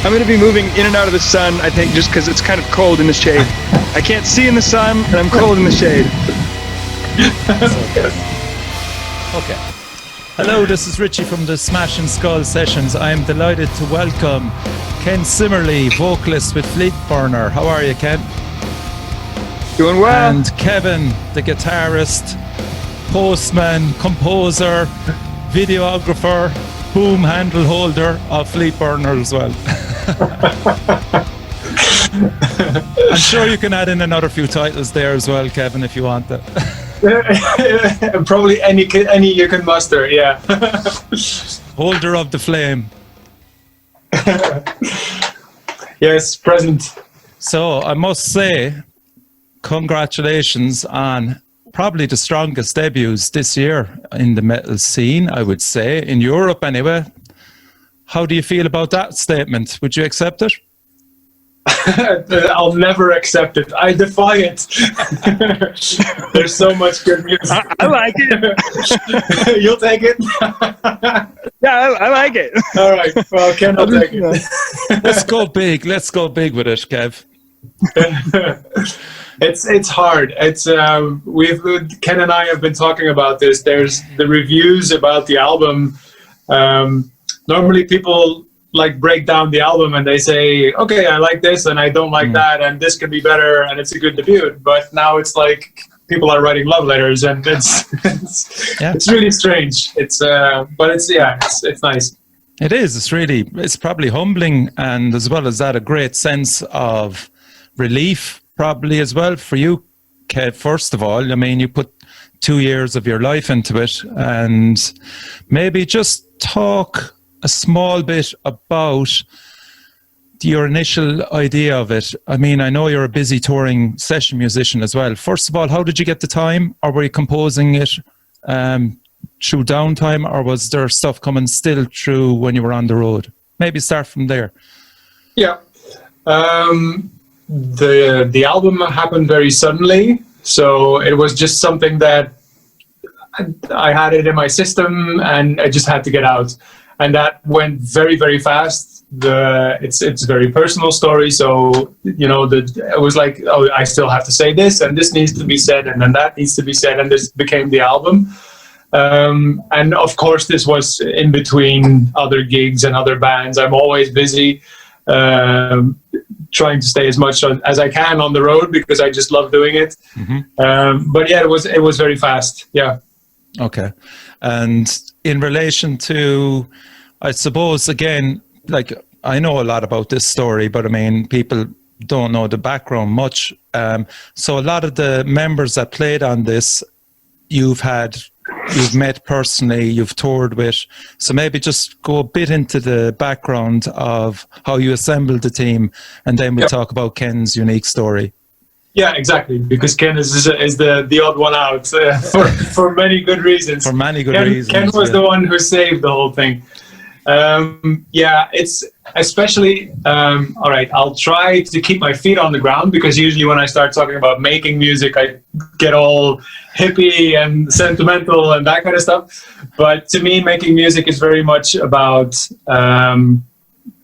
I'm going to be moving in and out of the sun, I think, just because it's kind of cold in the shade. I can't see in the sun, and I'm cold in the shade. Okay. Hello, this is Richie from the Smash and Skull Sessions. I am delighted to welcome Ken Simerly, vocalist with Fleetburner. How are you, Ken? Doing well. And Kevin, the guitarist, postman, composer, videographer, boom handle holder of Fleetburner as well. I'm sure you can add in another few titles there as well, Kevin, if you want that. Probably any you can muster, yeah. Holder of the flame. Yes, present. So I must say, congratulations on probably the strongest debuts this year in the metal scene, I would say, in Europe anyway. How do you feel about that statement? Would you accept it? I'll never accept it. I defy it. There's so much good music. I like it. You'll take it? Yeah, I like it. All right. Well, Ken will take it. Let's go big. Let's go big with it, Kev. It's hard. It's Ken and I have been talking about this. There's the reviews about the album. Normally people like break down the album and they say, okay, I like this and I don't like that and this can be better and it's a good debut. But now it's like people are writing love letters and it's really strange. But it's nice. It is. It's probably humbling, and as well as that, a great sense of relief probably as well for you, Kev. First of all, I mean, you put 2 years of your life into it, and maybe just talk a small bit about your initial idea of it. I mean, I know you're a busy touring session musician as well. First of all, how did you get the time? Or were you composing it through downtime, or was there stuff coming still through when you were on the road? Maybe start from there. Yeah. The album happened very suddenly. So it was just something that I had it in my system and I just had to get out. And that went very, very fast. It's a very personal story, so it was like, oh, I still have to say this, and this needs to be said, and then that needs to be said, and this became the album. And of course, this was in between other gigs and other bands. I'm always busy, trying to stay as much as I can on the road because I just love doing it. Mm-hmm. But yeah, it was very fast. Yeah. Okay. And in relation to, I suppose, again, like, I know a lot about this story, but I mean, people don't know the background much. So a lot of the members that played on this, you've met personally, you've toured with. So maybe just go a bit into the background of how you assembled the team, and then we'll talk about Ken's unique story. Yeah, exactly. Because Ken is the odd one out for many good reasons. For many good reasons. Ken was the one who saved the whole thing. It's especially, all right, I'll try to keep my feet on the ground, because usually when I start talking about making music, I get all hippie and sentimental and that kind of stuff. But to me, making music is very much about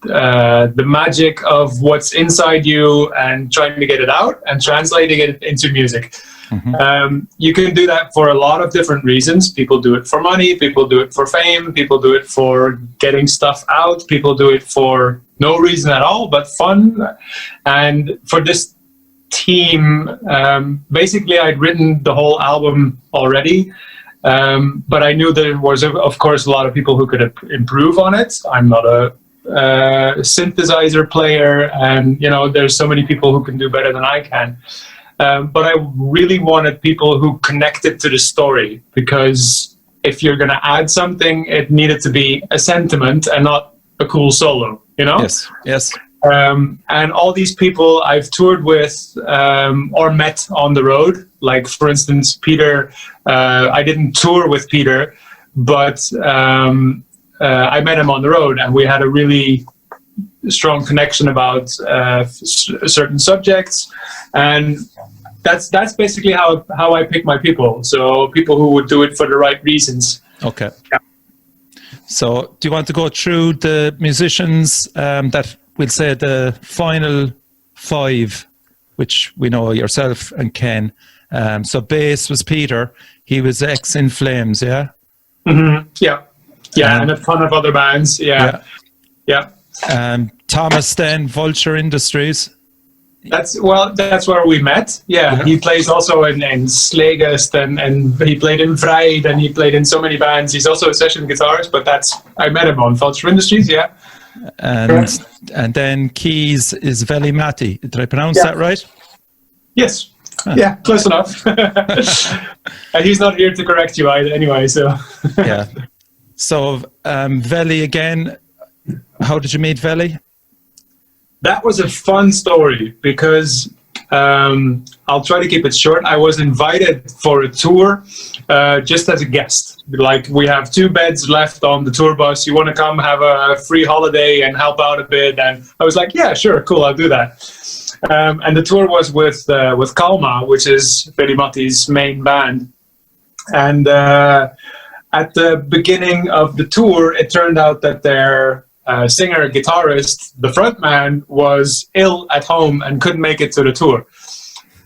the magic of what's inside you and trying to get it out and translating it into music. Mm-hmm. You can do that for a lot of different reasons. People do it for money, people do it for fame, people do it for getting stuff out, people do it for no reason at all but fun. And for this team, basically I'd written the whole album already, but I knew there was of course a lot of people who could improve on it. I'm not a synthesizer player, and there's so many people who can do better than I can. But I really wanted people who connected to the story, because if you're going to add something, it needed to be a sentiment and not a cool solo, Yes. And all these people I've toured with or met on the road. Like, for instance, Peter, I didn't tour with Peter, but I met him on the road, and we had a really strong connection about certain subjects. And that's basically how I pick my people. So people who would do it for the right reasons. Okay. Yeah. So do you want to go through the musicians that we'll say the final 5, which we know yourself and Ken. So bass was Peter. He was ex In Flames, yeah? Mm-hmm. Yeah, and a ton of other bands. Yeah. Thomas then, Vulture Industries. That's where we met. Yeah. He plays also in Slagest, and he played in Vride, and he played in so many bands. He's also a session guitarist, but I met him on Vulture Industries, yeah. And then keys is Veli Matti. Did I pronounce that right? Yes. Yeah, close enough. And he's not here to correct you either anyway, so. Yeah. So Veli again, how did you meet Veli? That was a fun story because I'll try to keep it short. I was invited for a tour just as a guest. Like, we have 2 beds left on the tour bus. You want to come have a free holiday and help out a bit? And I was like, yeah, sure, cool, I'll do that. And the tour was with Kalma, which is Veli Matti's main band. And at the beginning of the tour, it turned out that their singer, guitarist, the frontman, was ill at home and couldn't make it to the tour.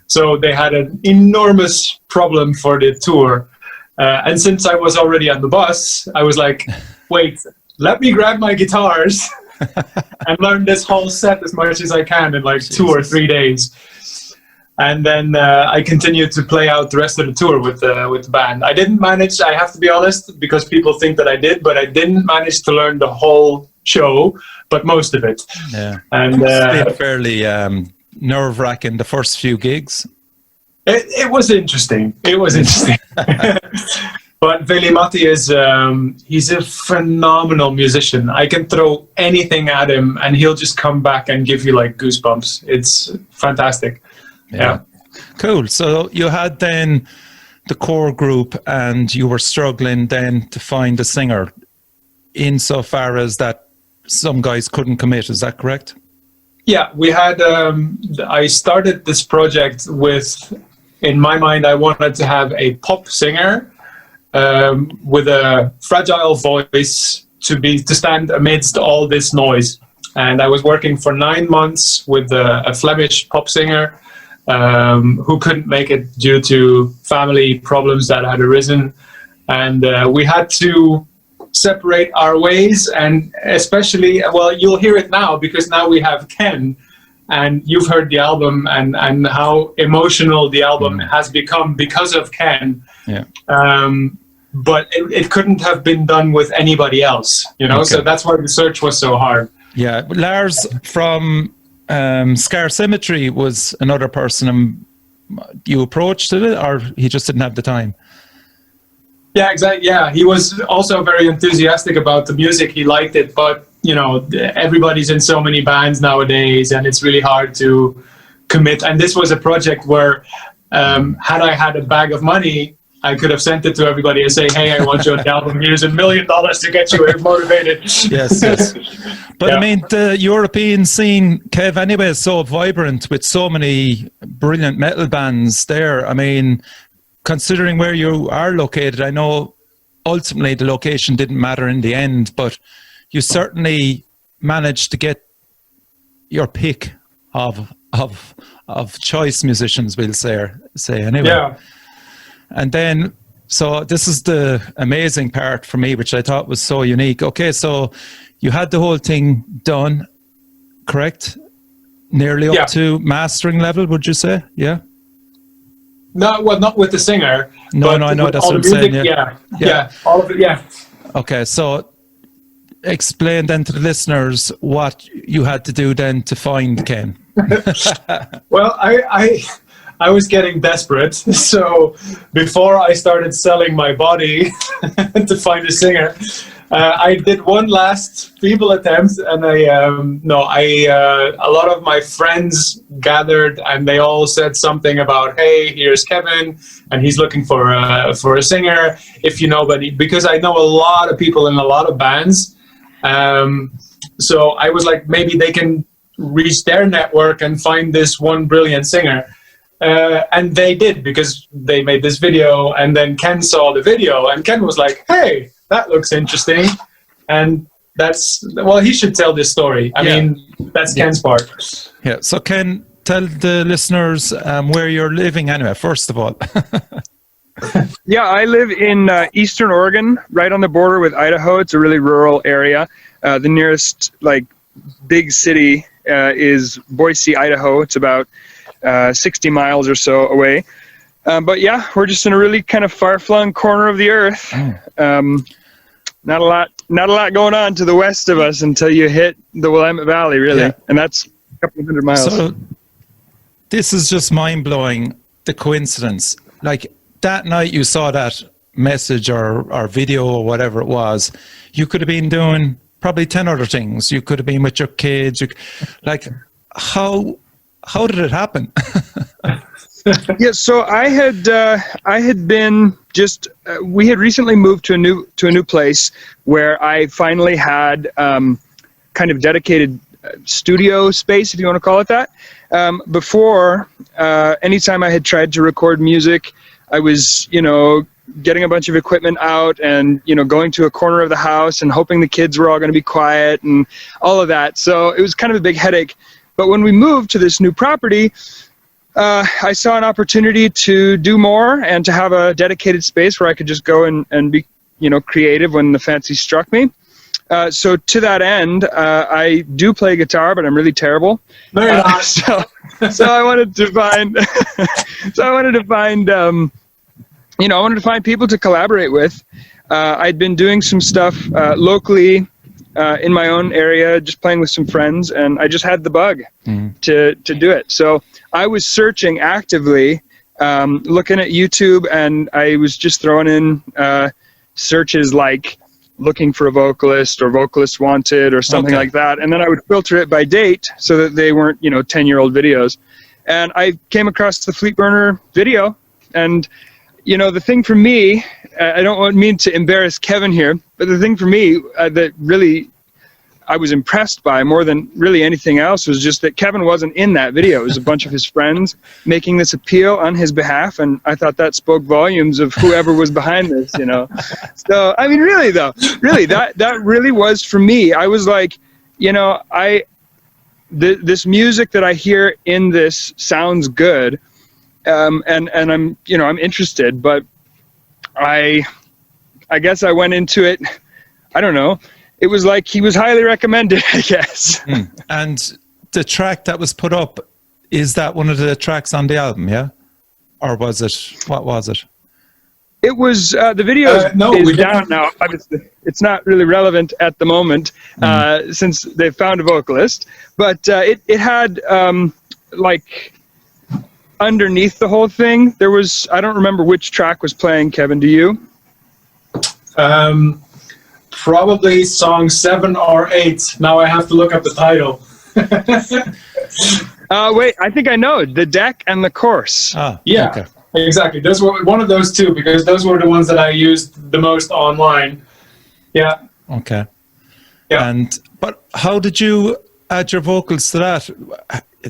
So they had an enormous problem for the tour. And since I was already on the bus, I was like, wait, let me grab my guitars and learn this whole set as much as I can in like 2 or 3 days. And then I continued to play out the rest of the tour with the band. I didn't manage, I have to be honest, because people think that I did, but I didn't manage to learn the whole show, but most of it. Yeah. And it's been fairly nerve-wracking the first few gigs. It was interesting. It was interesting. But Veli Matti is, he's a phenomenal musician. I can throw anything at him and he'll just come back and give you like goosebumps. It's fantastic. Yeah. Cool. So you had then the core group and you were struggling then to find a singer insofar as that some guys couldn't commit. Is that correct? Yeah, we had, I started this project with, in my mind, I wanted to have a pop singer with a fragile voice to stand amidst all this noise. And I was working for 9 months with a Flemish pop singer who couldn't make it due to family problems that had arisen. And we had to separate our ways, and especially, well, you'll hear it now because now we have Ken, and you've heard the album and how emotional the album has become because of Ken. Yeah. But it couldn't have been done with anybody else, you know. Okay. So that's why the search was so hard. Yeah, Lars from Scar Symmetry was another person you approached it, or he just didn't have the time? Yeah, exactly. Yeah, he was also very enthusiastic about the music. He liked it, but you know, everybody's in so many bands nowadays, and it's really hard to commit. And this was a project where, had I had a bag of money, I could have sent it to everybody and say, "Hey, I want you on the album. Here's $1 million to get you motivated." Yes. But yeah. I mean, the European scene, Kev, anyway, is so vibrant with so many brilliant metal bands there. I mean, considering where you are located, I know ultimately the location didn't matter in the end, but you certainly managed to get your pick of choice musicians, we'll say anyway. Yeah. And then, so this is the amazing part for me, which I thought was so unique. Okay, so you had the whole thing done, correct? Nearly up to mastering level, would you say? Yeah. No, well, not with the singer. No, I know, that's what I'm saying. Yeah, all of it, yeah. Okay, so explain then to the listeners what you had to do then to find Ken. Well, I was getting desperate, so before I started selling my body to find a singer, I did one last feeble attempt, and a lot of my friends gathered, and they all said something about, "Hey, here's Kevin, and he's looking for a singer. If you know, because I know a lot of people in a lot of bands, so I was like, maybe they can reach their network and find this one brilliant singer." And they did, because they made this video, and then Ken saw the video, and Ken was like, "Hey, that looks interesting." And well, he should tell this story. I mean, that's Ken's part. Yeah. So Ken, tell the listeners where you're living anyway, first of all. Yeah, I live in Eastern Oregon, right on the border with Idaho. It's a really rural area. The nearest big city is Boise, Idaho. It's about 60 miles or so away. But yeah, we're just in a really kind of far-flung corner of the earth. Not a lot going on to the west of us until you hit the Willamette Valley, really, and that's a couple of hundred miles. So this is just mind-blowing, the coincidence. Like that night you saw that message or video or whatever it was, you could have been doing probably 10 other things. You could have been with your kids. How did it happen? Yeah, so I had been just we had recently moved to a new place where I finally had kind of dedicated studio space, if you want to call it that. Before, anytime I had tried to record music, I was, getting a bunch of equipment out and, going to a corner of the house and hoping the kids were all going to be quiet and all of that. So it was kind of a big headache. But when we moved to this new property, I saw an opportunity to do more and to have a dedicated space where I could just go and be, creative when the fancy struck me. So to that end, I do play guitar, but I'm really terrible. No, you're not. So I wanted to find, I wanted to find people to collaborate with. I'd been doing some stuff locally in my own area, just playing with some friends, and I just had the bug to do it. So I was searching actively, looking at YouTube, and I was just throwing in searches like looking for a vocalist or vocalist wanted or something like that. And then I would filter it by date so that they weren't, 10-year-old videos. And I came across the Fleetburner video. And, the thing for me, I don't mean to embarrass Kevin here, but the thing for me that really I was impressed by more than really anything else was just that Kevin wasn't in that video. It was a bunch of his friends making this appeal on his behalf, and I thought that spoke volumes of whoever was behind this, So, I mean, really though, that really was for me. I was like, this music that I hear in this sounds good, and I'm, I'm interested, but I guess I went into it, I don't know. It was like he was highly recommended, I guess. And the track that was put up, is that one of the tracks on the album, yeah? Or was it, what was it? It was, the video is down now. Obviously, it's not really relevant at the moment since they found a vocalist. But it had, underneath the whole thing, there was, I don't remember which track was playing, Kevin, do you? Probably song 7 or 8. Now I have to look up the title. Wait, I think I know. The Deck and the Course. Yeah, okay. Exactly. Those were one of those two, because those were the ones that I used the most online. Yeah. Okay. Yeah. But how did you add your vocals to that?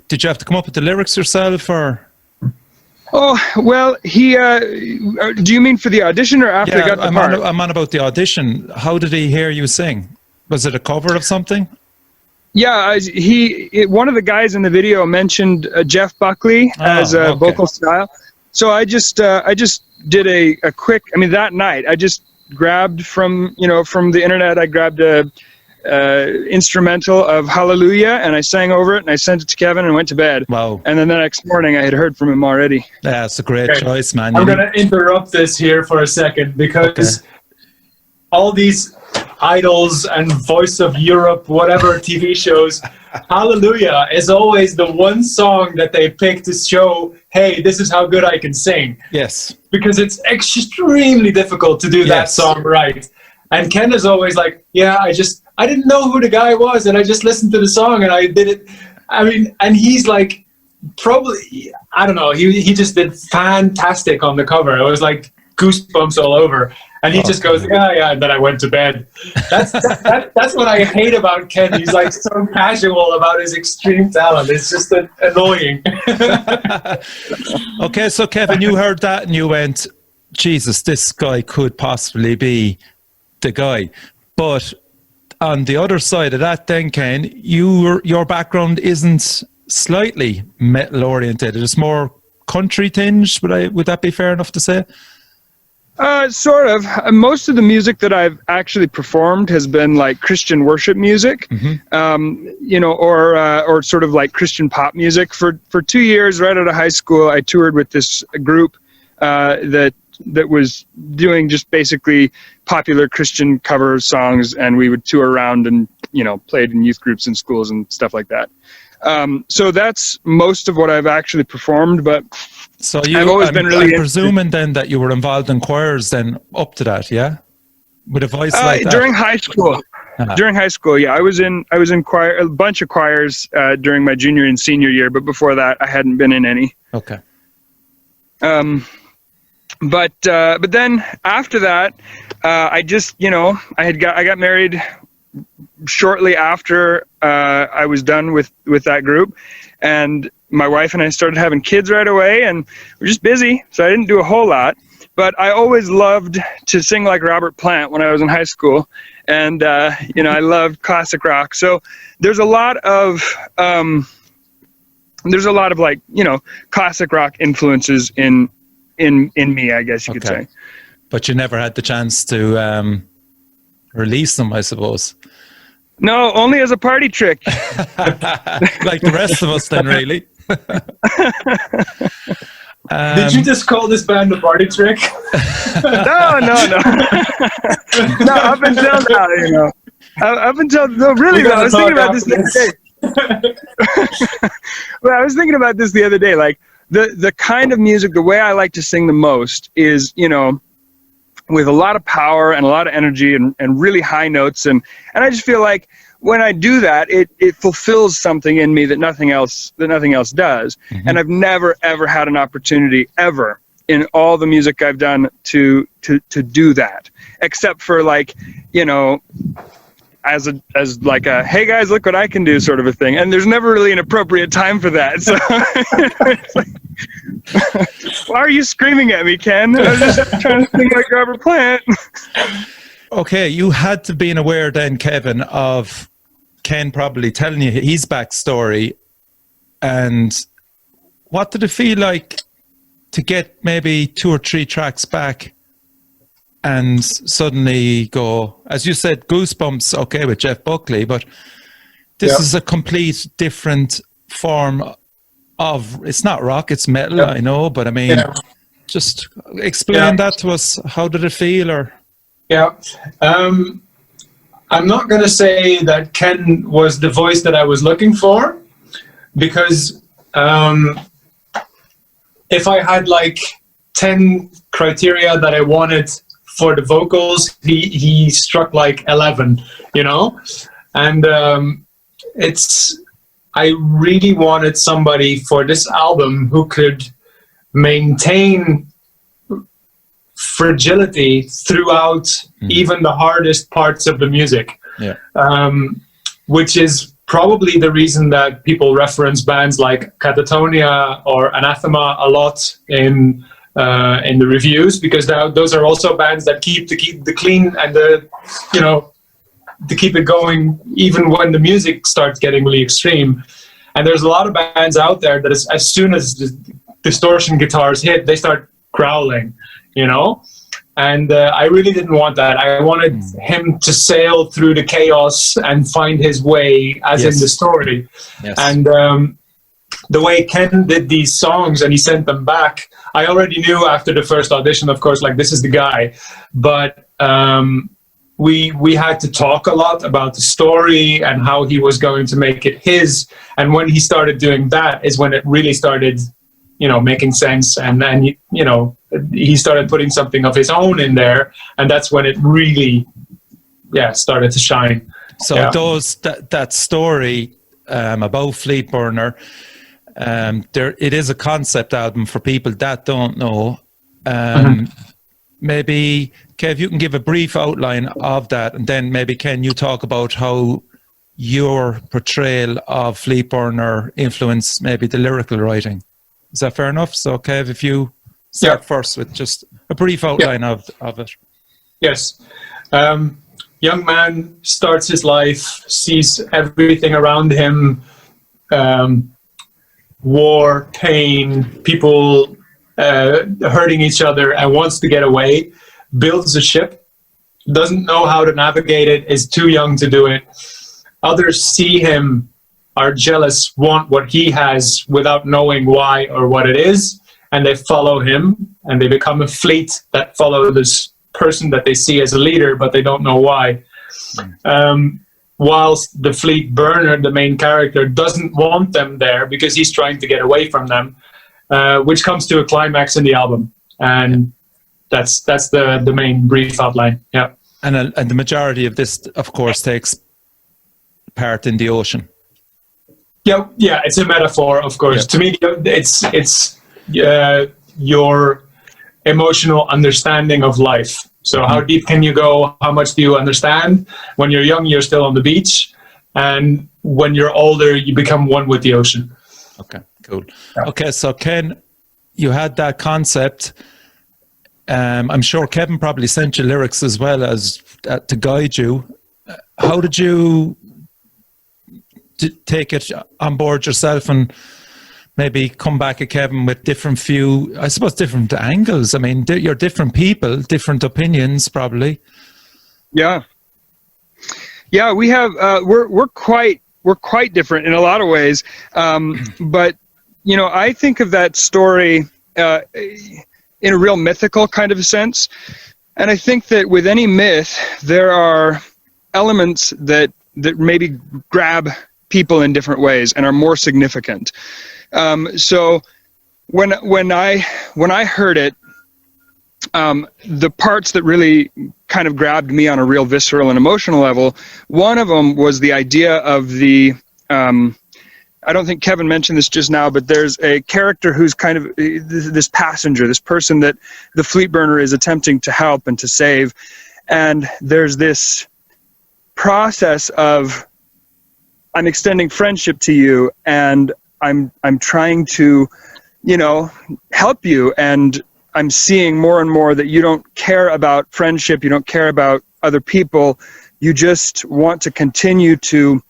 Did you have to come up with the lyrics yourself, or? Oh, well, do you mean for the audition or after I got the part? I'm on about the audition. How did he hear you sing? Was it a cover of something? Yeah, one of the guys in the video mentioned Jeff Buckley as a vocal style. So I just did a quick, that night, I just grabbed from the internet, I grabbed a instrumental of Hallelujah, and I sang over it, and I sent it to Kevin and went to bed. Wow. And then the next morning I had heard from him already. Yeah, it's a great choice, man. I'm going to interrupt this here for a second, because all these Idols and Voice of Europe, whatever TV shows, Hallelujah is always the one song that they pick to show, hey, this is how good I can sing. Yes. Because it's extremely difficult to do that song right. And Ken is always like, yeah, I didn't know who the guy was, and I just listened to the song and I did it. And he's like, probably, I don't know, he just did fantastic on the cover. It was like goosebumps all over. And he just goes, yeah, and then I went to bed. That's what I hate about Ken. He's like so casual about his extreme talent. It's just annoying. Okay, so Kevin, you heard that and you went, Jesus, this guy could possibly be the guy. But on the other side of that then, Ken, your background isn't slightly metal oriented. It's more country tinged. Would that be fair enough to say? Sort of. Most of the music that I've actually performed has been like Christian worship music, you know, or sort of like Christian pop music. For 2 years, right out of high school, I toured with this group that was doing just basically popular Christian cover songs, and we would tour around and, you know, played in youth groups in schools and stuff like that. So that's most of what I've actually performed, but so I've always been really I'm presuming then that you were involved in choirs then up to that, yeah? With a voice like that? During high school. During high school, yeah. I was in choir, a bunch of choirs during my junior and senior year, but before that I hadn't been in any. Okay. But then after that, I just, you know, I got married shortly after I was done with that group, and my wife and I started having kids right away, and we're just busy, so I didn't do a whole lot. But I always loved to sing like Robert Plant when I was in high school, and you know, I loved classic rock. So there's a lot of like, you know, classic rock influences in me, I guess you could say. But you never had the chance to release them, I suppose. No, only as a party trick. Like the rest of us then, really. Did you just call this band the party trick? No. No, up until now, you know. Up until, no, really though, I was thinking about this the other day. Well, I was thinking about this the other day, like the kind of music, the way I like to sing the most is, you know, with a lot of power and a lot of energy and really high notes, and I just feel like when I do that, it fulfills something in me that nothing else does. And I've never ever had an opportunity ever in all the music I've done to do that, except for, like, you know, as like a, hey guys, look what I can do sort of a thing. And there's never really an appropriate time for that. So it's like, why are you screaming at me, Ken? I was just trying to sing like Robert Plant. Okay, you had to be aware then, Kevin, of Ken probably telling you his backstory. And what did it feel like to get maybe 2 or 3 tracks back and suddenly go, as you said, Goosebumps, okay, with Jeff Buckley, but this is a complete different form of, it's not rock, it's metal, I know, but I mean, just explain that to us. How did it feel? Or I'm not going to say that Ken was the voice that I was looking for, because if I had like 10 criteria that I wanted for the vocals, he struck like 11, you know? And I really wanted somebody for this album who could maintain fragility throughout even the hardest parts of the music, which is probably the reason that people reference bands like Catatonia or Anathema a lot in the reviews, because those are also bands that keep the clean and the, you know, to keep it going even when the music starts getting really extreme. And there's a lot of bands out there that as soon as the distortion guitars hit, they start growling, you know? And I really didn't want that. I wanted him to sail through the chaos and find his way as in the story. And the way Ken did these songs and he sent them back, I already knew after the first audition, of course, like, this is the guy. But we had to talk a lot about the story and how he was going to make it his. And when he started doing that is when it really started, you know, making sense. And then, you know, he started putting something of his own in there. And that's when it really, started to shine. So that story about Fleetburner, it is a concept album for people that don't know. Maybe, Kev, you can give a brief outline of that, and then maybe, Ken, you talk about how your portrayal of Fleetburner influenced maybe the lyrical writing. Is that fair enough? So, Kev, if you start first with just a brief outline of it. Yes. young man starts his life, sees everything around him, war, pain, people hurting each other, and wants to get away, builds a ship, doesn't know how to navigate it, is too young to do it. Others see him, are jealous, want what he has without knowing why or what it is, and they follow him, and they become a fleet that follow this person that they see as a leader, but they don't know why. Whilst the Fleetburner, the main character, doesn't want them there because he's trying to get away from them, which comes to a climax in the album. And that's the main brief outline. Yeah. And the majority of this, of course, takes part in the ocean. Yeah, it's a metaphor, of course. Yeah. To me, it's your emotional understanding of life. So how deep can you go? How much do you understand? When you're young, you're still on the beach. And when you're older, you become one with the ocean. Okay, cool. Yeah. Okay, so Ken, you had that concept. I'm sure Kevin probably sent you lyrics as well as to guide you. How did you take it on board yourself and maybe come back at Kevin with different different angles? I mean, you're different people, different opinions, probably. Yeah, we have. We're quite different in a lot of ways. But I think of that story in a real mythical kind of a sense, and I think that with any myth, there are elements that maybe grab people in different ways and are more significant. So when I heard it, the parts that really kind of grabbed me on a real visceral and emotional level, one of them was the idea of the, I don't think Kevin mentioned this just now, but there's a character who's kind of this passenger, this person that the Fleetburner is attempting to help and to save. And there's this process of, I'm extending friendship to you, and I'm trying to, help you, and I'm seeing more and more that you don't care about friendship, you don't care about other people, you just want to continue to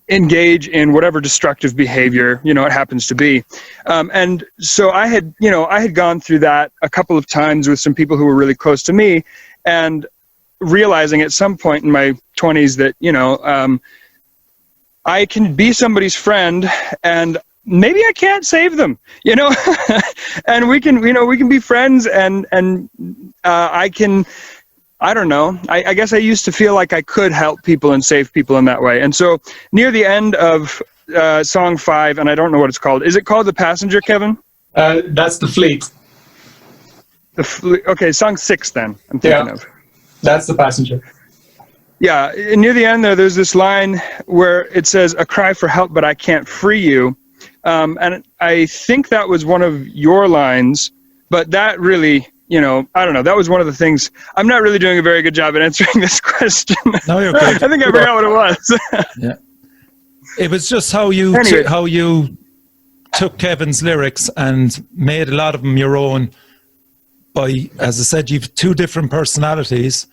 engage in whatever destructive behavior, it happens to be. And so I had gone through that a couple of times with some people who were really close to me, and realizing at some point in my 20s that, I can be somebody's friend and maybe I can't save them, and we can be friends, and I don't know. I guess I used to feel like I could help people and save people in that way. And so near the end of song 5, and I don't know what it's called. Is it called The Passenger, Kevin? That's The Fleet. Okay, song 6 then, I'm thinking of. That's The Passenger. Yeah, near the end there's this line where it says, "A cry for help, but I can't free you." And I think that was one of your lines, but that really, I don't know, that was one of the things. I'm not really doing a very good job at answering this question. No, you're good. I think I forgot what it was. Yeah. It was just how you took Kevin's lyrics and made a lot of them your own by, as I said, you've 2 different personalities.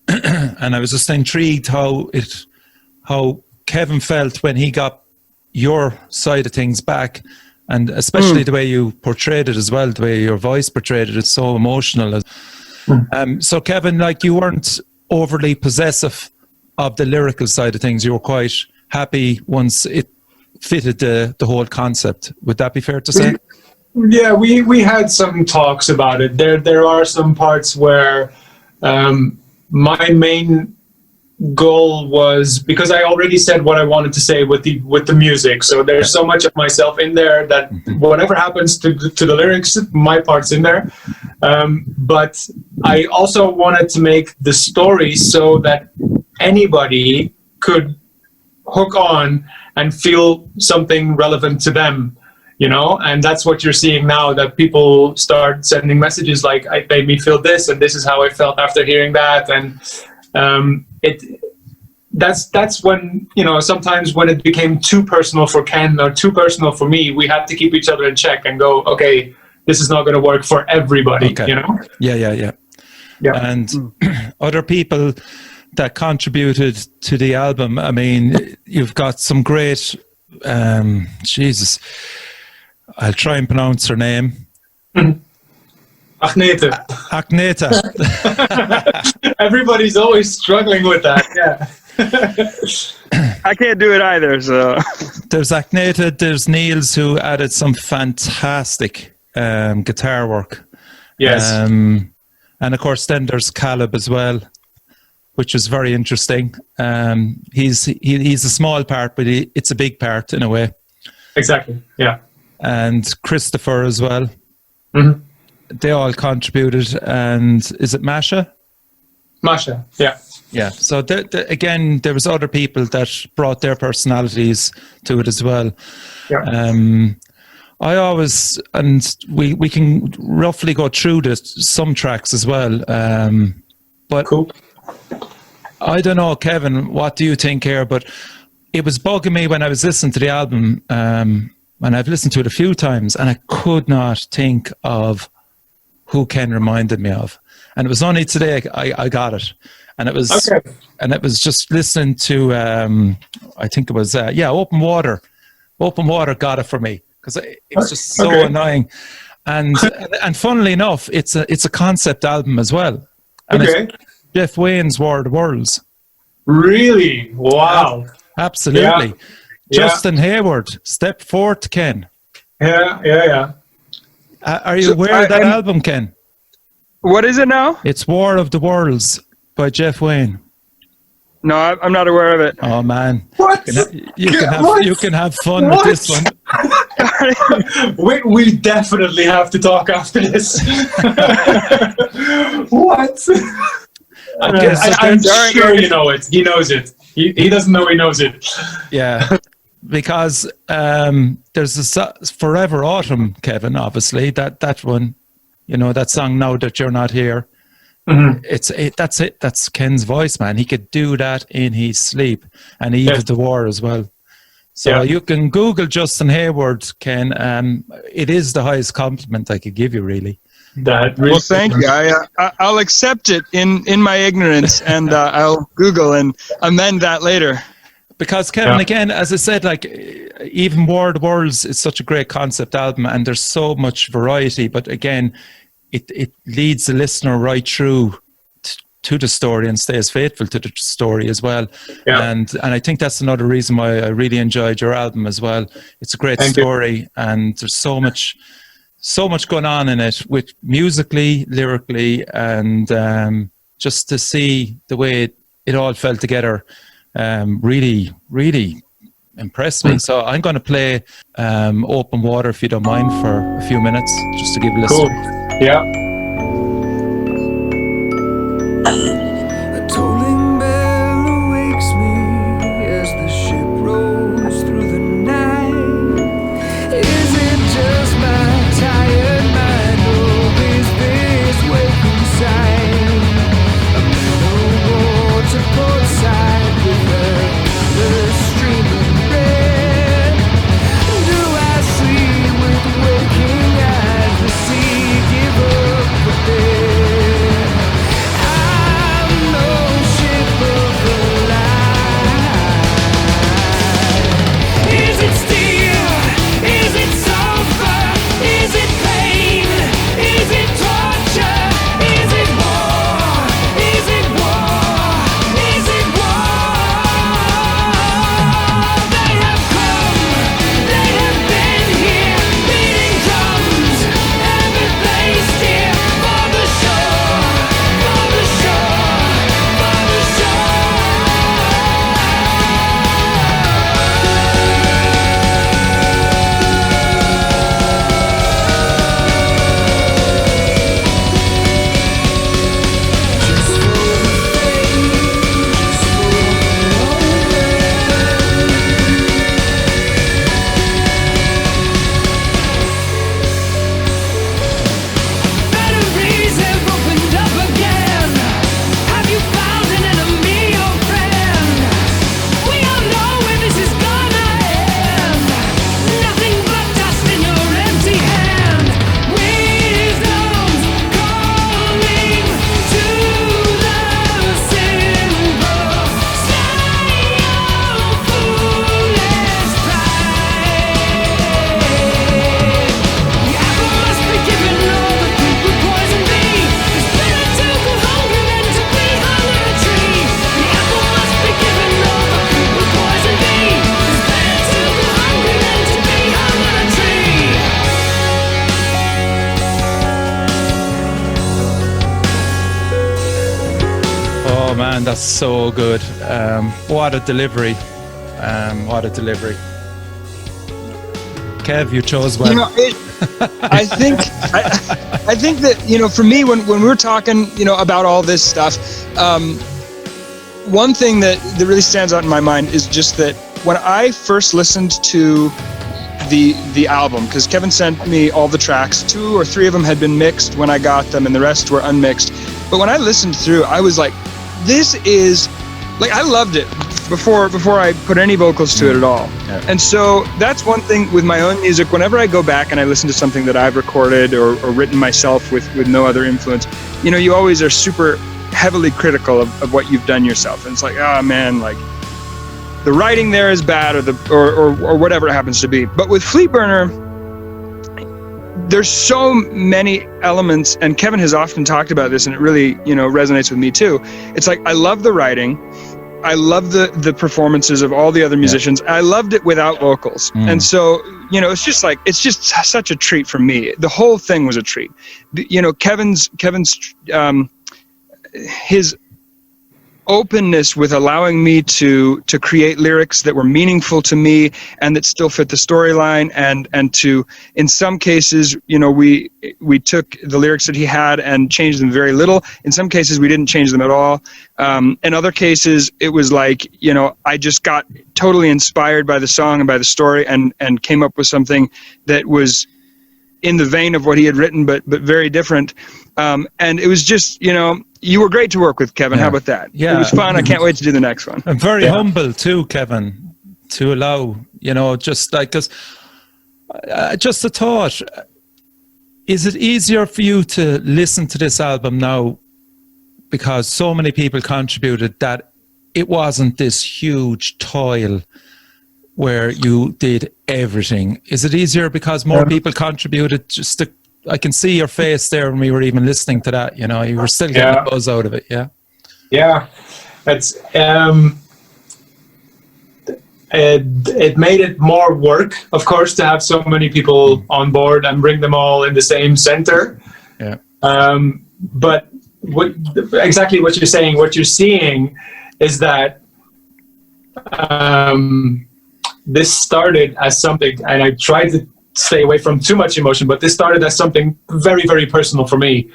And I was just intrigued how Kevin felt when he got your side of things back, and especially the way you portrayed it as well, the way your voice portrayed it. It's so emotional. So Kevin, you weren't overly possessive of the lyrical side of things. You were quite happy once it fitted the whole concept. Would that be fair to say? Yeah, we had some talks about it. There are some parts where my main goal was, because I already said what I wanted to say with the music, so there's so much of myself in there that whatever happens to the lyrics, my part's in there. But I also wanted to make the story so that anybody could hook on and feel something relevant to them, and that's what you're seeing now, that people start sending messages like, "It made me feel this, and this is how I felt after hearing that." And that's when, sometimes when it became too personal for Ken or too personal for me, we had to keep each other in check and go, okay, this is not going to work for everybody. Okay. Yeah. And other people that contributed to the album. I mean, you've got some great, Jesus, I'll try and pronounce her name. Agneta. Agneta. Everybody's always struggling with that, yeah. I can't do it either, so. There's Agneta, there's Niels, who added some fantastic guitar work. Yes. And of course, then there's Caleb as well, which is very interesting. He's a small part, but it's a big part in a way. Exactly, yeah. And Christopher as well. Mm-hmm. They all contributed. And is it Masha? Masha, yeah. Yeah. So again, there was other people that brought their personalities to it as well. Yeah. I always, and we can roughly go through some tracks as well. But cool. I don't know, Kevin, what do you think here? But it was bugging me when I was listening to the album, and I've listened to it a few times, and I could not think of who Ken reminded me of. And it was only today I got it. And it was, okay. And it was just listening to, I think it was, Open Water. Open Water got it for me, because it was just so annoying. And funnily enough, it's a concept album as well. And it's Jeff Wayne's War of the Worlds. Really? Wow. Absolutely. Yeah. Justin Hayward, Step Forth, Ken. Yeah. Are you aware of that album, Ken? What is it now? It's War of the Worlds by Jeff Wayne. No, I'm not aware of it. Oh man! What? You can have fun with this one. we definitely have to talk after this. What? I'm sure you know it. He knows it. He doesn't know he knows it. Yeah, because there's a Forever Autumn, Kevin. Obviously, that one. You know that song, Now That You're Not Here. Mm-hmm. That's it. That's Ken's voice, man. He could do that in his sleep, and Eve of the War as well. So you can Google Justin Hayward, Ken. It is the highest compliment I could give you, really. Well, thank you. I'll accept it in my ignorance, and I'll Google and amend that later. Because Kevin, again, as I said, like even War of the Worlds is such a great concept album, and there's so much variety. But again, it leads the listener right through to the story and stays faithful to the story as well. Yeah. And I think that's another reason why I really enjoyed your album as well. It's a great story, and there's so much going on in it, with musically, lyrically, and just to see the way it all fell together. Really, really impressed me. So I'm going to play Open Water, if you don't mind, for a few minutes, just to give a listen. Cool. Yeah. A tolling bell awakes me as the ship rolls through the night. Is it just my tired mind, or is this waking sight? A meadow to port side with the streaming red. Do I see with waking eyes the sea give up? Oh man, that's so good. What a delivery. What a delivery. Kev, you chose well. You know, I think that, you know, for me, when we were talking, you know, about all this stuff, one thing that really stands out in my mind is just that when I first listened to the album, because Kevin sent me all the tracks, 2 or 3 of them had been mixed when I got them and the rest were unmixed. But when I listened through, I was like, this is, like, I loved it before I put any vocals to it at all. Yeah. And so that's one thing with my own music. Whenever I go back and I listen to something that I've recorded or written myself with no other influence, you know, you always are super heavily critical of what you've done yourself. And it's like, oh man, like the writing there is bad or whatever it happens to be. But with Fleetburner, there's so many elements, and Kevin has often talked about this, and it really, you know, resonates with me too. It's like, I love the writing. I love the performances of all the other musicians. I loved it without vocals. And so, you know, it's just such a treat for me. The whole thing was a treat. You know, Kevin's his openness with allowing me to create lyrics that were meaningful to me and that still fit the storyline, and to, in some cases, you know, we took the lyrics that he had and changed them very little. In some cases we didn't change them at all. In other cases it was like, you know, I just got totally inspired by the song and by the story and came up with something that was in the vein of what he had written, but very different. And it was just, you know, you were great to work with, Kevin. How about that? Yeah. It was fun. I can't wait to do the next one. I'm very humble too, Kevin, to allow, you know, just like, because just a thought, is it easier for you to listen to this album now because so many people contributed that it wasn't this huge toil where you did everything? Is it easier because more people contributed? Just to, I can see your face there when we were even listening to that, you know, you were still getting a buzz out of it. Yeah, it's it made it more work, of course, to have so many people on board and bring them all in the same center. But exactly what you're saying, what you're seeing is that this started as something, and I tried to stay away from too much emotion, but this started as something very, very personal for me,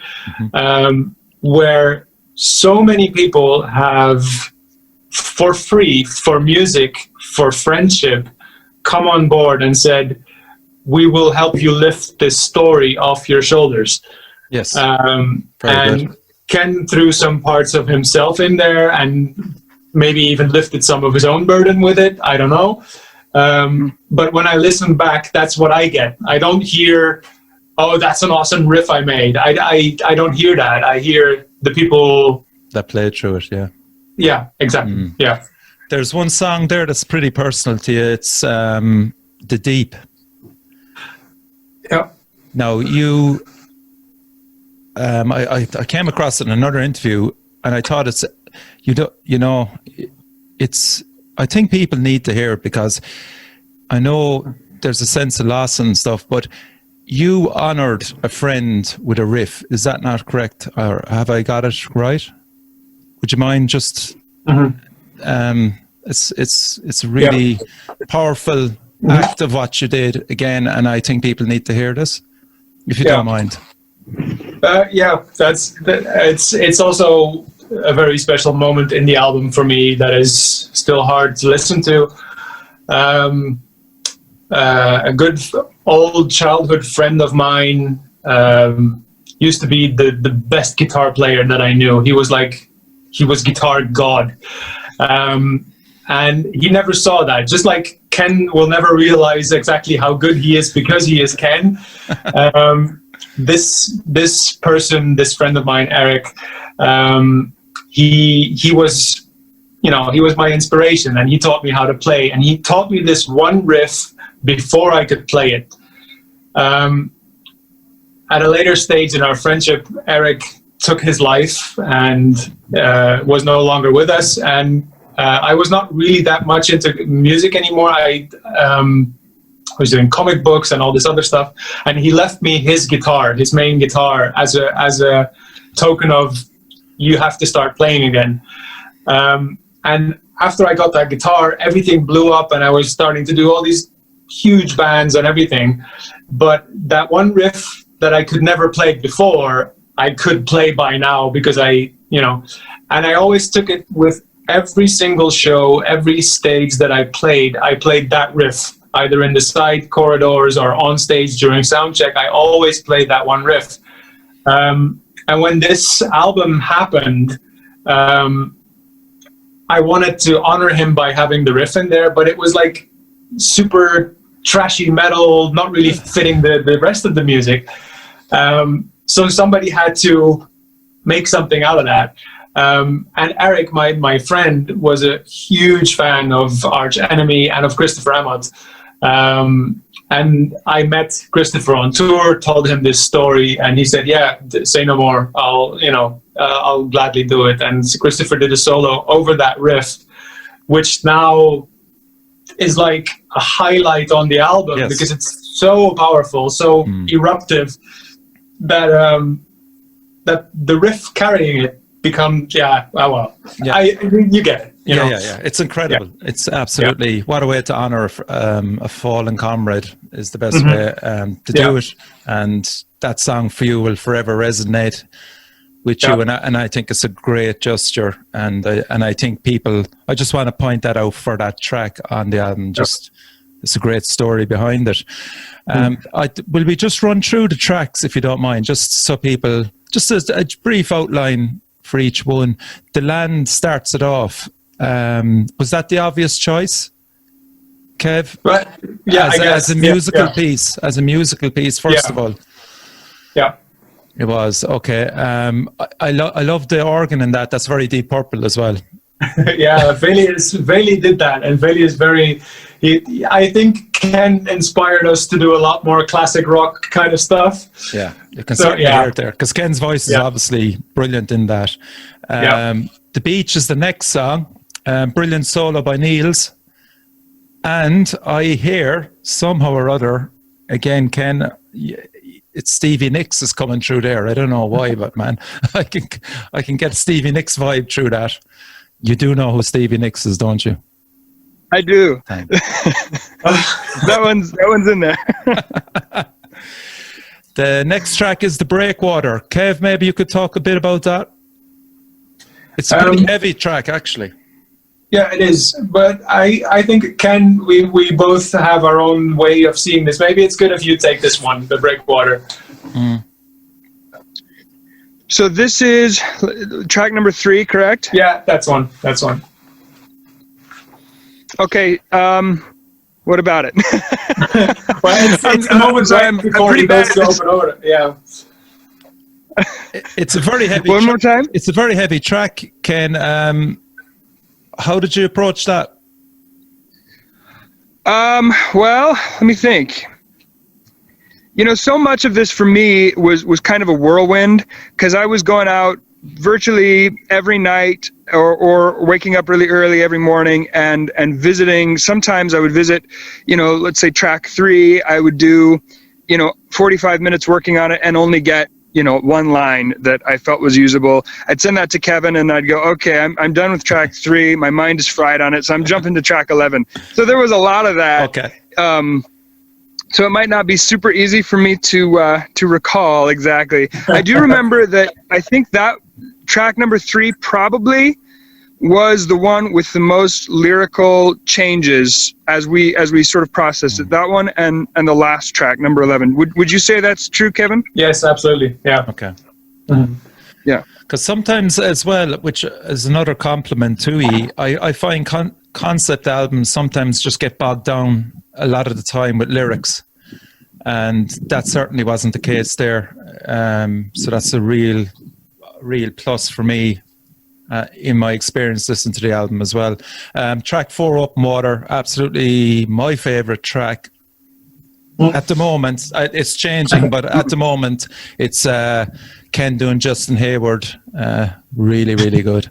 where so many people have, for free, for music, for friendship, come on board and said, we will help you lift this story off your shoulders. Yes. And good. Ken threw some parts of himself in there and maybe even lifted some of his own burden with it. I don't know. But when I listen back, that's what I get. I don't hear, oh, that's an awesome riff I made. I don't hear that. I hear the people that played through it. Yeah, exactly. Yeah. There's one song there that's pretty personal to you. It's The Deep. Yeah. Now you, I came across it in another interview, and I thought it's, it's, I think people need to hear it, because I know there's a sense of loss and stuff, but you honored a friend with a riff. Is that not correct? Or have I got it right? Would you mind just, it's a really powerful act of what you did again. And I think people need to hear this, if you don't mind. It's also a very special moment in the album for me that is still hard to listen to. A good old childhood friend of mine used to be the best guitar player that I knew. He was guitar god. And he never saw that. Just like Ken will never realize exactly how good he is because he is Ken. This person, this friend of mine, Eric, he was, he was my inspiration, and he taught me how to play, and he taught me this one riff before I could play it. At a later stage in our friendship, Eric took his life and was no longer with us, and I was not really that much into music anymore. I was doing comic books and all this other stuff, and he left me his guitar, his main guitar, as a token of you have to start playing again. And after I got that guitar, everything blew up, and I was starting to do all these huge bands and everything. But that one riff that I could never play before, I could play by now, because and I always took it with every single show, every stage that I played that riff, either in the side corridors or on stage during sound check. I always played that one riff. And when this album happened, I wanted to honor him by having the riff in there, but it was like super trashy metal, not really fitting the rest of the music. So somebody had to make something out of that. And Eric, my friend, was a huge fan of Arch Enemy and of Christopher Ammons. And I met Christopher on tour, told him this story, and he said, "Yeah, say no more. I'll gladly do it." And Christopher did a solo over that riff, which now is like a highlight on the album, yes, because it's so powerful, so eruptive, that that the riff carrying it becomes, you get it. You know? Yeah. It's incredible. Yeah. It's absolutely, what a way to honor a fallen comrade is the best way to do it. And that song for you will forever resonate with you. And I think it's a great gesture. And I think I just want to point that out for that track on the album. It's a great story behind it. Will we just run through the tracks, if you don't mind, just so people, just as a brief outline for each one. The Land starts it off. Was that the obvious choice, Kev? Right. Yeah, as a musical piece, first of all. Yeah. It was okay. I love the organ in that. That's very Deep Purple as well. Yeah, Veli did that, and Veli is I think Ken inspired us to do a lot more classic rock kind of stuff. Yeah, you can certainly hear it there, because Ken's voice is obviously brilliant in that. The Beach is the next song. Brilliant solo by Niels. And I hear, somehow or other, again, Ken, it's Stevie Nicks is coming through there. I don't know why, but man, I can get Stevie Nicks vibe through that. You do know who Stevie Nicks is, don't you? I do. that one's in there. The next track is The Breakwater. Kev, maybe you could talk a bit about that. It's a pretty heavy track, actually. Yeah, it is. But I think, Ken, we both have our own way of seeing this. Maybe it's good if you take this one, The Breakwater. So this is track number 3, correct? Yeah, that's one. Okay, what about it? Well, it's a moment right before he goes to open order. Yeah. It's a very heavy One more time? It's a very heavy track, Ken. How did you approach that? Well, let me think. So much of this for me was kind of a whirlwind, because I was going out virtually every night or waking up really early every morning and visiting. Sometimes I would visit, let's say track 3, I would do, 45 minutes working on it and only get, one line that I felt was usable. I'd send that to Kevin and I'd go, okay, I'm done with track 3. My mind is fried on it. So I'm jumping to track 11. So there was a lot of that. Okay. So it might not be super easy for me to recall exactly. I do remember that I think that track number 3 probably was the one with the most lyrical changes as we sort of processed it. That one and the last track, number 11. Would you say that's true, Kevin? Yes, absolutely. Yeah. Okay. Yeah. Because sometimes as well, which is another compliment to you, I find concept albums sometimes just get bogged down a lot of the time with lyrics, and that certainly wasn't the case there. So that's a real plus for me in my experience listening to the album as well. Track 4, Open Water, absolutely my favorite track at the moment. It's changing, but at the moment it's Ken doing Justin Hayward, really, really good.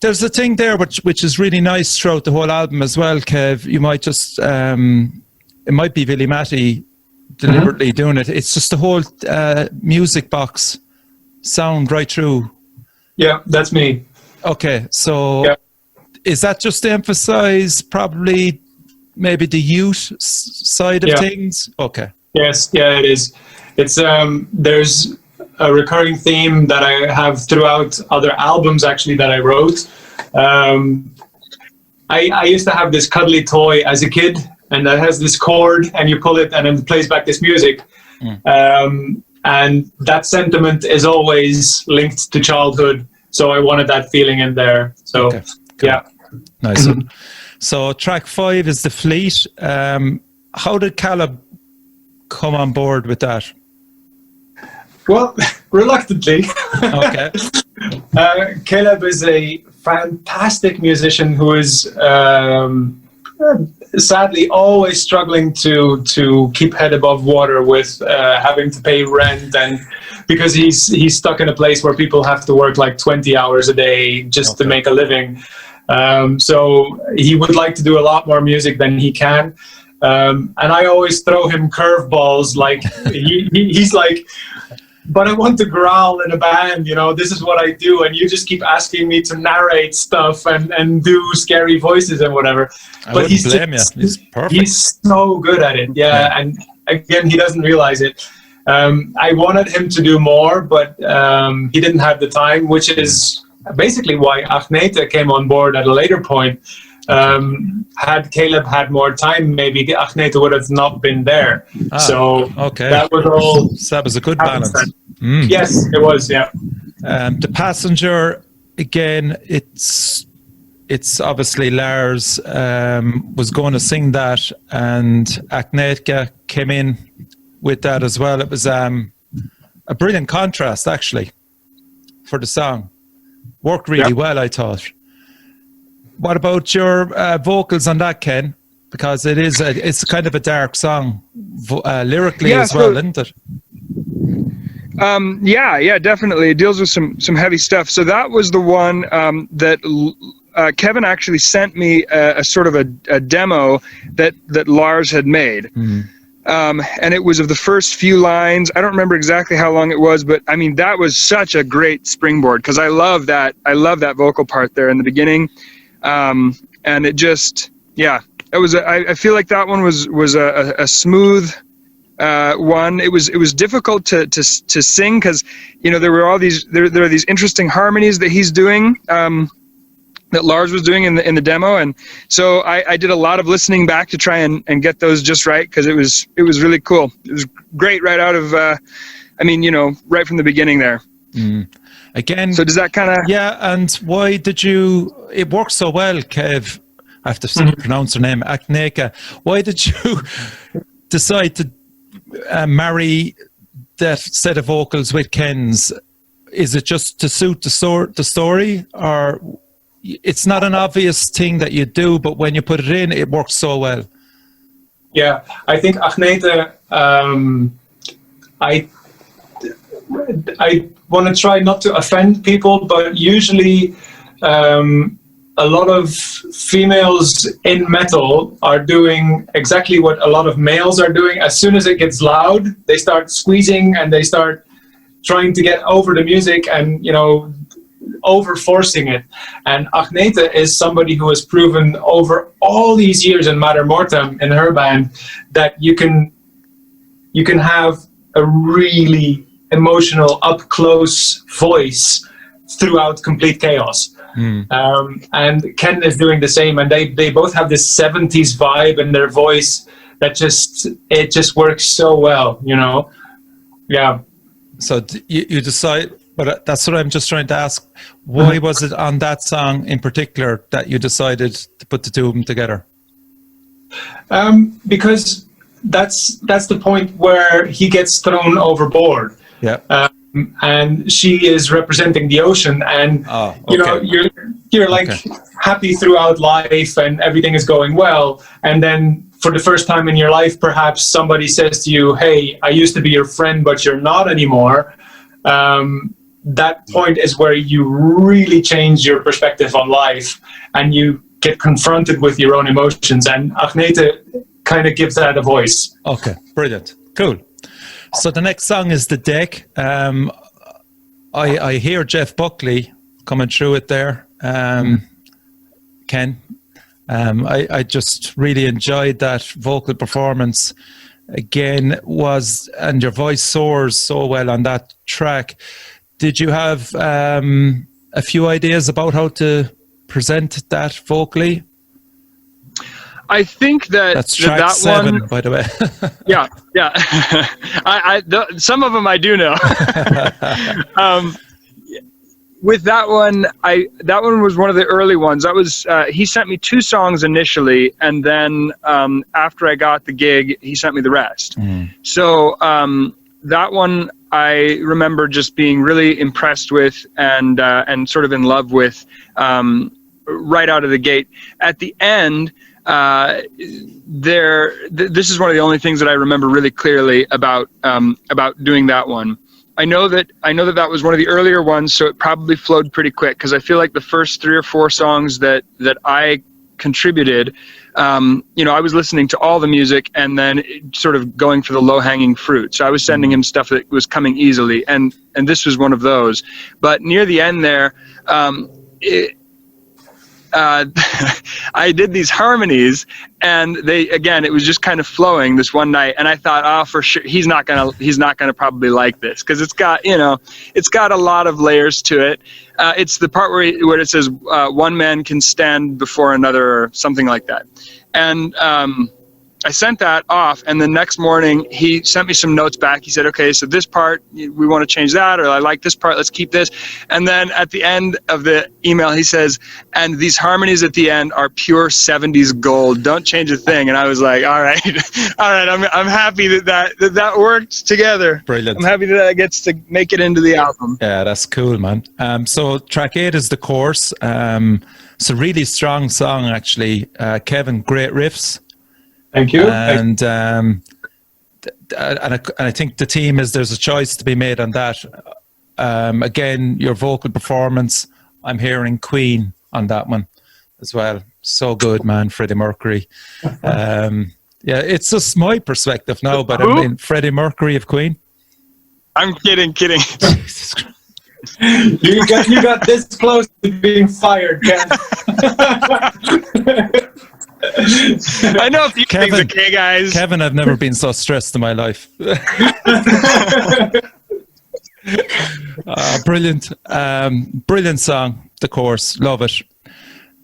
There's a thing there which is really nice throughout the whole album as well, Kev. You might just it might be Billy Matty deliberately doing it. It's just the whole music box sound right through. Yeah, that's me. Okay, so Yeah. is that just to emphasize probably maybe the youth side of Yeah. things? Okay. Yes, yeah, it is. It's there's a recurring theme that I have throughout other albums actually that I wrote. I used to have this cuddly toy as a kid, and that has this chord, and you pull it, and it plays back this music. And that sentiment is always linked to childhood. So I wanted that feeling in there. So, Okay, cool. yeah. Nice. So track 5 is The Fleet. How did Caleb come on board with that? Well, reluctantly. Okay. Caleb is a fantastic musician who is sadly always struggling to keep head above water with having to pay rent, and because he's stuck in a place where people have to work like 20 hours a day just to make a living. So he would like to do a lot more music than he can. And I always throw him curveballs. Like he's like, but I want to growl in a band, you know, this is what I do. And you just keep asking me to narrate stuff and do scary voices and whatever. But he's perfect. He's so good at it. Yeah. And again, he doesn't realize it. I wanted him to do more, but he didn't have the time, which is basically why Agnete came on board at a later point. Had Caleb had more time, maybe Agnete would have not been there. So that was all. So that was a good balance. Yes, it was. Yeah. The Passenger, again, it's obviously Lars was going to sing that, and Agnete came in with that as well. It was a brilliant contrast, actually, for the song. Worked really well, I thought. What about your vocals on that, Ken? Because it's kind of a dark song, lyrically as well, isn't it? Yeah, definitely. It deals with some heavy stuff. So that was the one that Kevin actually sent me a sort of a demo that Lars had made. And it was of the first few lines. I don't remember exactly how long it was, but I mean, that was such a great springboard, because I love that vocal part there in the beginning. And it just, it was, I feel like that one was a smooth, one. It was difficult to sing, because, you know, there were all these, there are these interesting harmonies that he's doing, that Lars was doing in the demo. And so I did a lot of listening back to try and get those just right, because it was really cool. It was great right out of, I mean, you know, right from the beginning there. Again, so does that kind of... Yeah, and why did you... It worked so well, Kev. I have to pronounce her name, Agnete. Why did you decide to marry that set of vocals with Ken's? Is it just to suit the story, or it's not an obvious thing that you do, but when you put it in, it works so well? Yeah, I think Agnete, I want to try not to offend people, but usually a lot of females in metal are doing exactly what a lot of males are doing. As soon as it gets loud, they start squeezing and they start trying to get over the music and, you know, over forcing it. And Agnete is somebody who has proven over all these years in Mater Mortem in her band that you can have a really emotional, up-close voice throughout complete chaos. And Ken is doing the same, and they both have this 70s vibe in their voice that just works so well, you know? Yeah. So you decide, but that's what I'm just trying to ask. Why was it on that song in particular that you decided to put the two of them together? Because that's the point where he gets thrown overboard. Yeah. And she is representing the ocean, and you know, you're like happy throughout life and everything is going well, and then for the first time in your life, perhaps somebody says to you, "Hey, I used to be your friend, but you're not anymore." That point is where you really change your perspective on life, and you get confronted with your own emotions, and Agnete kind of gives that a voice. Okay, brilliant, cool. So the next song is The Deck. I hear Jeff Buckley coming through it there. Ken, I just really enjoyed that vocal performance. Again, and your voice soars so well on that track. Did you have a few ideas about how to present that vocally? I think that's track that 7, one, by the way. yeah. Some of them I do know. With that one, that one was one of the early ones. That was he sent me 2 songs initially, and then after I got the gig, he sent me the rest. So that one I remember just being really impressed with and sort of in love with right out of the gate. At the end, this is one of the only things that I remember really clearly about doing that one. I know that was one of the earlier ones, so it probably flowed pretty quick, because I feel like the first 3 or 4 songs that I contributed, I was listening to all the music and then sort of going for the low-hanging fruit. So I was sending him stuff that was coming easily, and this was one of those. But near the end there, I did these harmonies, and it was just kind of flowing this one night, and I thought, oh, for sure he's not gonna probably like this, because it's got a lot of layers to it. It's the part where it says one man can stand before another, or something like that, and I sent that off, and the next morning he sent me some notes back. He said, okay, so this part, we want to change that, or I like this part, let's keep this. And then at the end of the email, he says, and these harmonies at the end are pure 70s gold. Don't change a thing. And I was like, all right, I'm happy that worked together. Brilliant. I'm happy that gets to make it into the album. Yeah, that's cool, man. So track 8 is The Course. It's a really strong song, actually. Kevin, great riffs. Thank you. And I think the team there's a choice to be made on that. Again, your vocal performance, I'm hearing Queen on that one as well. So good, man, Freddie Mercury. Yeah, it's just my perspective now, but I mean, Freddie Mercury of Queen. I'm kidding. Jesus Christ. You got this close to being fired, Ken. I know a few things, okay, guys. Kevin, I've never been so stressed in my life. Brilliant. Brilliant song, The Course. Love it.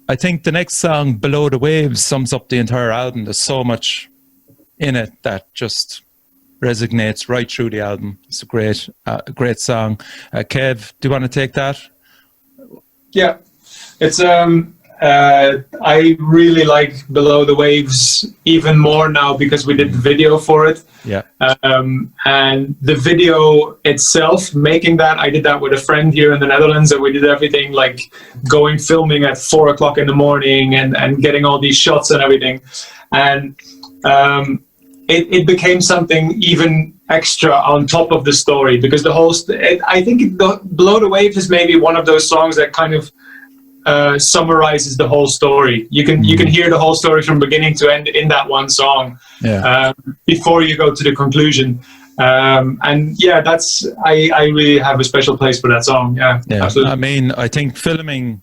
I think the next song, Below the Waves, sums up the entire album. There's so much in it that just resonates right through the album. It's a great song. Kev, do you want to take that? Yeah. It's I really like Below the Waves even more now because we did the video for it. Yeah. And the video itself, making that, I did that with a friend here in the Netherlands, and we did everything like going filming at 4 o'clock in the morning and getting all these shots and everything. And it became something even extra on top of the story, because the whole, I think Below the Waves is maybe one of those songs that kind of summarizes the whole story. You can hear the whole story from beginning to end in that one song. Yeah. Before you go to the conclusion. And yeah, I really have a special place for that song. Yeah, absolutely. I mean, I think filming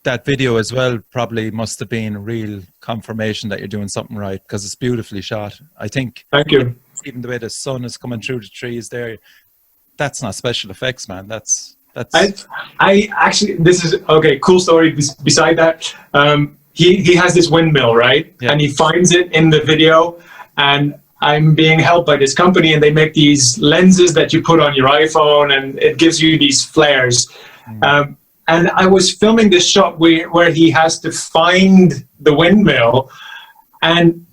that video as well probably must have been a real confirmation that you're doing something right, because it's beautifully shot. I think. Thank you. Even the way the sun is coming through the trees there, that's not special effects, man. That's. I actually, this is okay. Cool story. Beside that, he has this windmill, right? Yeah. And he finds it in the video, and I'm being helped by this company, and they make these lenses that you put on your iPhone, and it gives you these flares. And I was filming this shot where he has to find the windmill, and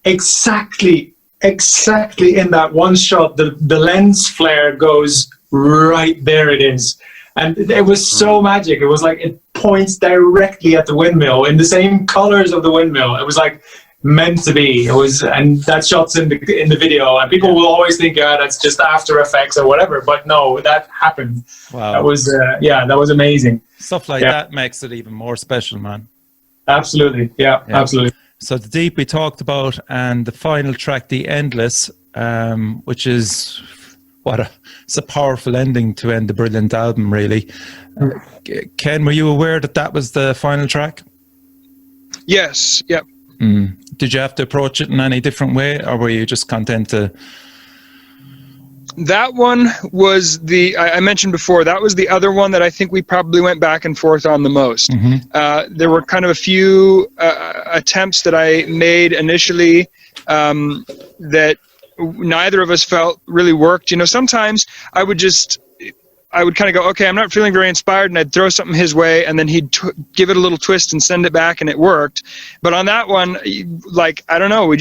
exactly in that one shot, the lens flare goes right there. It is. And it was so magic. It was like it points directly at the windmill in the same colors of the windmill. It was like meant to be. It was, and that shot's in the video. And people will always think, that's just After Effects or whatever. But no, that happened. Wow. That was that was amazing. Stuff like that makes it even more special, man. Absolutely. Yeah, absolutely. So The Deep we talked about, and the final track, The Endless, which is it's a powerful ending to end the brilliant album, really. Ken, were you aware that was the final track? Yes. Yep. Did you have to approach it in any different way, or were you just content to? That one was I mentioned before, that was the other one that I think we probably went back and forth on the most. There were kind of a few attempts that I made initially that neither of us felt really worked. Sometimes I would kind of go, okay, I'm not feeling very inspired, and I'd throw something his way, and then he'd give it a little twist and send it back, and it worked. But on that one, I don't know,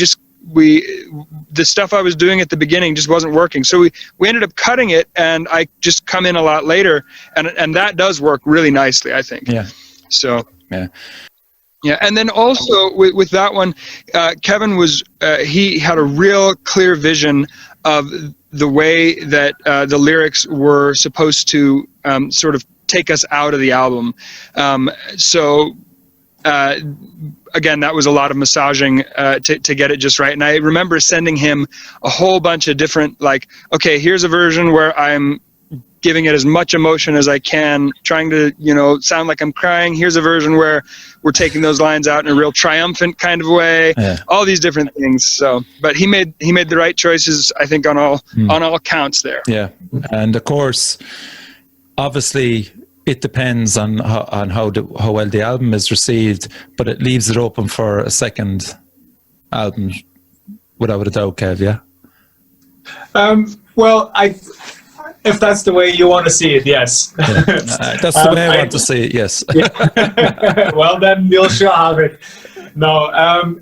the stuff I was doing at the beginning just wasn't working. So we ended up cutting it, and I just come in a lot later, and that does work really nicely, I think. Yeah. So. Yeah. Yeah, and then also with that one, Kevin he had a real clear vision of the way that the lyrics were supposed to sort of take us out of the album. Again, that was a lot of massaging to get it just right. And I remember sending him a whole bunch of different, okay, here's a version where I'm giving it as much emotion as I can, trying to, sound like I'm crying. Here's a version where we're taking those lines out in a real triumphant kind of way. Yeah. All these different things. So, but he made the right choices, I think, on all counts there. Yeah, and of course, obviously, it depends on how well the album is received, but it leaves it open for a second album, without a doubt, Kev. Yeah. Well, if that's the way you want to see it, yes. Yeah. That's the way I want to see it, yes. Yeah. Well, then you'll sure have it. No,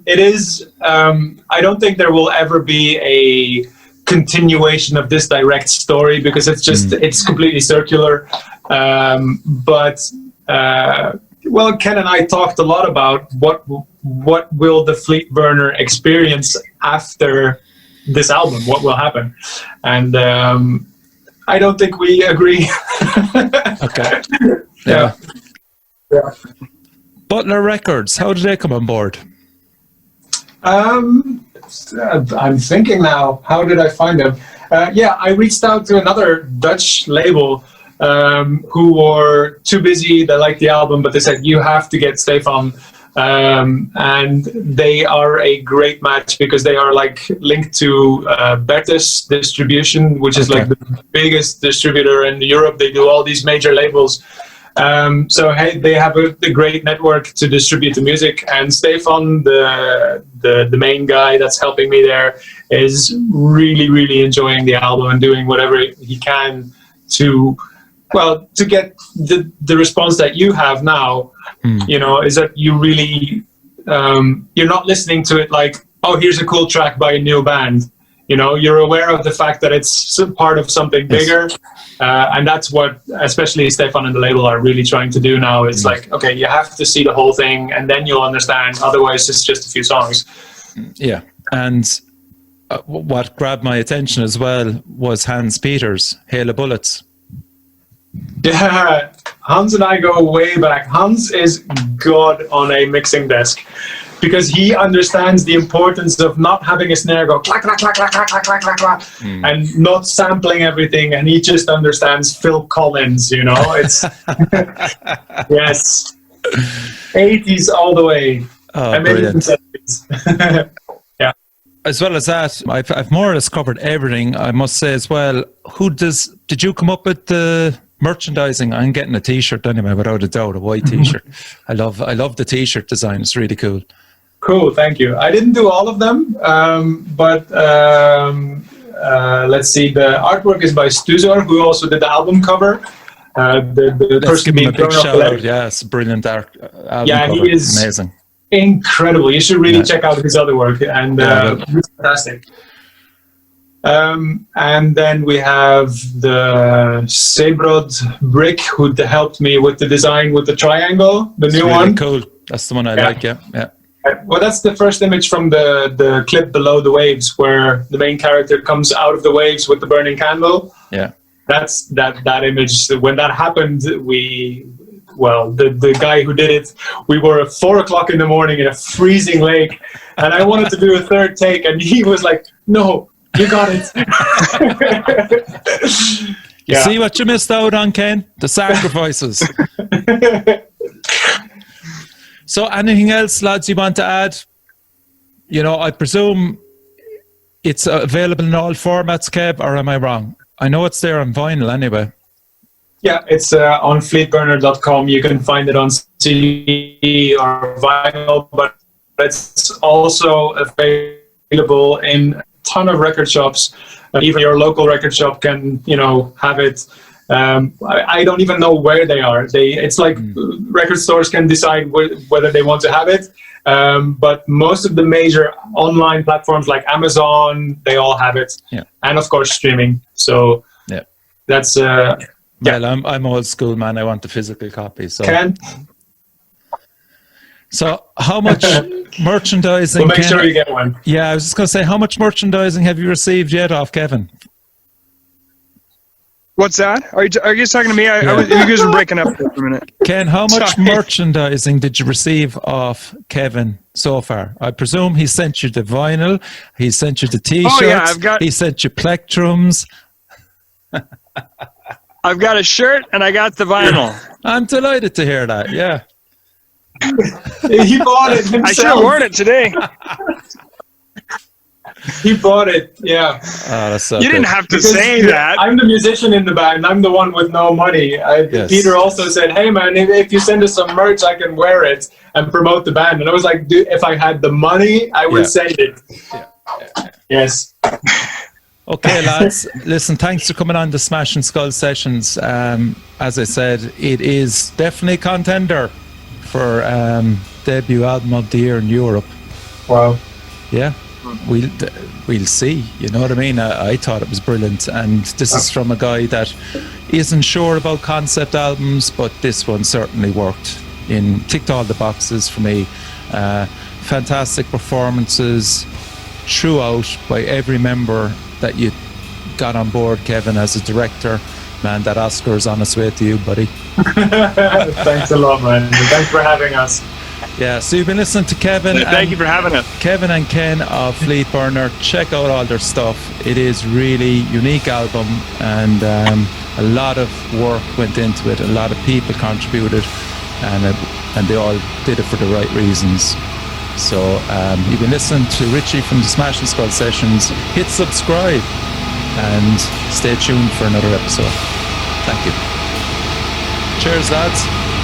it is. I don't think there will ever be a continuation of this direct story, because it's completely circular. But Ken and I talked a lot about what will the Fleetburner experience after this album, what will happen, and I don't think we agree. Okay. Yeah. Butler Records, how did they come on board? I'm thinking now, how did I find them? I reached out to another Dutch label who were too busy. They liked the album, but they said, you have to get Stefan. And they are a great match, because they are linked to Bertus Distribution, which is the biggest distributor in Europe. They do all these major labels. They have a great network to distribute the music, and Stefan, the main guy that's helping me there, is really, really enjoying the album and doing whatever he can to get the response that you have now. Is that you really, you're not listening to it like, oh, here's a cool track by a new band. You're aware of the fact that it's part of something bigger. And that's what, especially Stefan and the label are really trying to do now. It's okay, you have to see the whole thing, and then you'll understand. Otherwise, it's just a few songs. Yeah. And what grabbed my attention as well was Hans Peters, Hail of Bullets. Yeah, Hans and I go way back. Hans is God on a mixing desk, because he understands the importance of not having a snare go clack, clack, clack, clack, clack, clack, clack, clack, clack, and not sampling everything. And he just understands Phil Collins, it's, yes, 80s all the way. Oh, brilliant. 70s. Yeah. As well as that, I've more or less covered everything, I must say as well. Did you come up with the merchandising? I'm getting a t-shirt anyway, without a doubt, a white t-shirt. I love the t-shirt design. It's really cool. Cool, thank you. I didn't do all of them, but let's see. The artwork is by Stuzor, who also did the album cover. The person being a big shout out. Yeah, it's a brilliant album cover. He is amazing, incredible. You should really check out his other work, and it's fantastic. And then we have the Sebrod brick, who helped me with the design with the triangle, the new one. Cool. That's the one I like. Yeah. Well, that's the first image from the clip Below the Waves, where the main character comes out of the waves with the burning candle. Yeah. That's that image. When that happened, the guy who did it, we were at 4 o'clock in the morning in a freezing lake, and I wanted to do a third take, and he was like, no, You got it. You see what you missed out on, Ken? The sacrifices. So anything else, lads, you want to add? You know, I presume it's available in all formats, Kev, or am I wrong? I know it's there on vinyl anyway. Yeah, it's on fleetburner.com. You can find it on CD or vinyl, but it's also available in a ton of record shops. Even your local record shop can, you know, have it. I don't even know where they are. It's like record stores can decide whether they want to have it. But most of the major online platforms like Amazon, they all have it. Yeah. And of course, streaming. So that's... Well, I'm old school, man. I want the physical copy. So, Ken? So how much merchandising? We'll make sure you get one. Yeah, I was just going to say, how much merchandising have you received yet off Kevin? What's that? Are you just talking to me? You guys were breaking up for a minute. Ken, how much Sorry. merchandising did you receive off Kevin so far? I presume he sent you the vinyl, he sent you the t-shirts, he sent you plectrums. I've got a shirt and I got the vinyl. I'm delighted to hear that, yeah. He bought it himself. I should have worn it today. He bought it, yeah. Oh, that's so You didn't good. have to say that. I'm the musician in the band. I'm the one with no money. Yes. Peter also said, hey, man, if you send us some merch, I can wear it and promote the band. And I was like, dude, if I had the money, I would send it. Yes. Okay, lads, listen, thanks for coming on the Smash and Skull Sessions. As I said, it is definitely a contender for debut album of the year in Europe. Wow. Yeah, we'll see. You know what I mean? I thought it was brilliant, and this is from a guy that isn't sure about concept albums, but this one certainly worked. Ticked all the boxes for me. Fantastic performances throughout by every member that you got on board, Kevin, as a director. Man, that Oscar is on its way to you, buddy. Thanks a lot, man. Thanks for having us. Yeah, so you've been listening to Kevin. Thank you for having us. Kevin and Ken of Fleetburner. Check out all their stuff. It is really unique album, and a lot of work went into it. A lot of people contributed, and they all did it for the right reasons. So you've been listening to Richie from the Smash and Skull Sessions. Hit subscribe and stay tuned for another episode. Thank you. Cheers, lads.